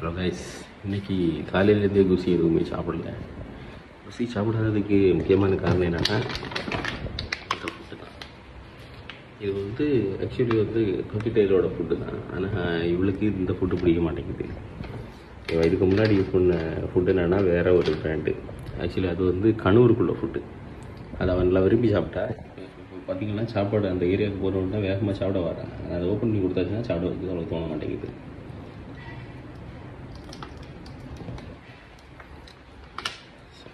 Hello guys, இன்றைக்கி காலையிலேருந்தே குசி எதுவுமே சாப்பிடல. குசி சாப்பிடாததுக்கு முக்கியமான காரணம் என்னென்னா இந்த ஃபுட்டு தான். இது வந்து ஆக்சுவலி வந்து பப்பிடைலோட ஃபுட்டு தான். ஆனால் இவளுக்கு இந்த ஃபுட்டு பிடிக்க மாட்டேங்குது. இதுக்கு முன்னாடி யூஸ் பண்ண ஃபுட்டு என்னென்னா வேறு ஒரு பிராண்டு. ஆக்சுவலி அது வந்து கனூருக்குள்ள ஃபுட்டு. அதை அவன் நல்லா விரும்பி சாப்பிட்டா. இப்போ பார்த்திங்கன்னா சாப்பாடு அந்த ஏரியாவுக்கு போகிறவங்க தான் வேகமாக சாப்பிட வராங்க. அதை ஓப்பன் பண்ணி கொடுத்தாச்சுன்னா சாப்பிட வைக்க அவளுக்கு தோண மாட்டேங்குது.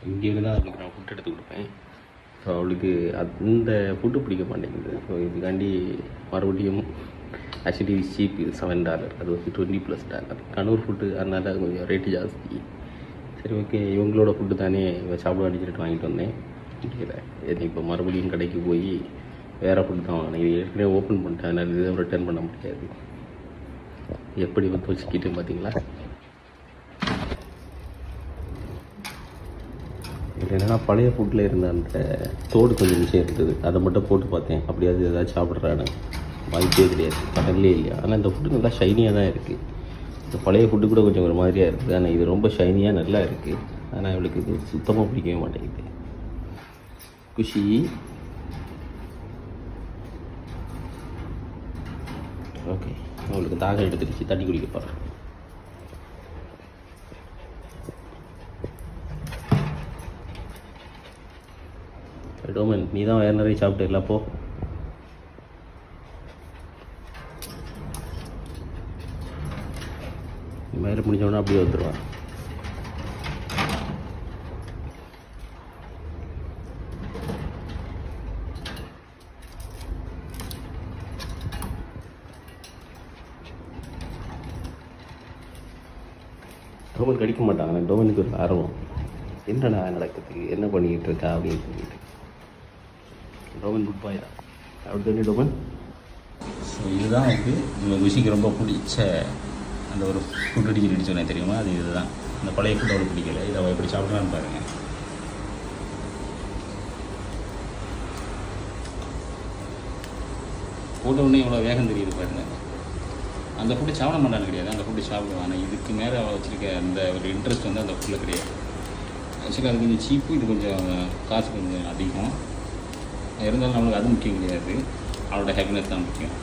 இங்கேருந்து தான் அவளுக்கு நான் ஃபுட் எடுத்து கொடுப்பேன். ஸோ அவளுக்கு அந்த ஃபுட்டு பிடிக்க மாட்டேங்குது. ஸோ இதுக்காண்டி மறுபடியும் ஆக்சுவலி சீப் $7, அது வந்து $20+. கனூர் ஃபுட்டு அதனால கொஞ்சம் ரேட்டு ஜாஸ்தி. சரி ஓகே, இவங்களோட ஃபுட்டு தானே சாப்பிட சொல்லிட்டு வாங்கிட்டு வந்தேன். முடியல, இப்போ மறுபடியும் கடைக்கு போய் வேறு ஃபுட்டு தான் வாங்கினேன். இது ஏற்கனவே ஓப்பன் பண்ணிட்டேன், அதனால் இதை ரிட்டர்ன் பண்ண முடியாது. எப்படி வந்து வச்சுக்கிட்டு பார்த்தீங்களா. இது என்னென்னா பழைய ஃபுட்டில் இருந்த அந்த தோடு கொஞ்சம் மிச்சம் இருந்தது. அதை மட்டும் போட்டு பார்த்தேன், அப்படியாவது ஏதாச்சும் சாப்பிட்றானு. வாய்ப்பே கிடையாது, கடல்லே இல்லையா. ஆனால் இந்த ஃபுட்டு நல்லா ஷைனியாக தான் இருக்குது. இந்த பழைய ஃபுட்டு கூட கொஞ்சம் ஒரு மாதிரியாக இருக்குது. ஆனால் இது ரொம்ப ஷைனியாக நல்லா இருக்குது. ஆனால் இவளுக்கு இது சுத்தமாக பிடிக்கவே மாட்டேங்குது. குஷி ஓகே, அவளுக்கு தாகம் எடுத்துருச்சு, தண்ணி குடிக்க போகிறேன். டோமன், நீ தான் வேறு நிறைய சாப்பிட்டு போ. வேறு முடிஞ்சோன்னா அப்படியே வந்துடுவான். டோமன் கடிக்க மாட்டாங்க. ஆனால் டோமனுக்கு ஒரு ஆர்வம், என்னடா நடக்குது, என்ன பண்ணிக்கிட்டு இருக்கா அப்படின்னு சொல்லிட்டு. டோமன் குட் பாய் தான் அப்படி தானே டோமன். ஸோ இதுதான் வந்து நம்ம குஷிக்கு ரொம்ப பிடிச்ச அந்த ஒரு ஃபுட் அடிச்சு சொன்னேன் தெரியுமா, அது இதுதான். அந்த பழைய ஃபுட் அவ்வளோ பிடிக்கல. இதை அவள் எப்படி சாப்பிட்றான்னு பாருங்கள். போட்ட உடனே இவ்வளோ வேகம் தெரியுது பாருங்கள். அந்த ஃபுட்டு சாப்பிட மாட்டான்னு கிடையாது, அந்த ஃபுட்டு சாப்பிடுவான். ஆனால் இதுக்கு மேலே அவள் வச்சுருக்க அந்த ஒரு இன்ட்ரெஸ்ட் வந்து அந்த ஃபுட்டில் கிடையாது. ஆக்சுவலாக அது கொஞ்சம் சீப்பு, இது கொஞ்சம் காசு கொஞ்சம் அதிகம். இருந்தாலும் நம்மளுக்கு அது முக்கியம் கிடையாது, அவளோட ஹாப்பினஸ் தான் முக்கியம்.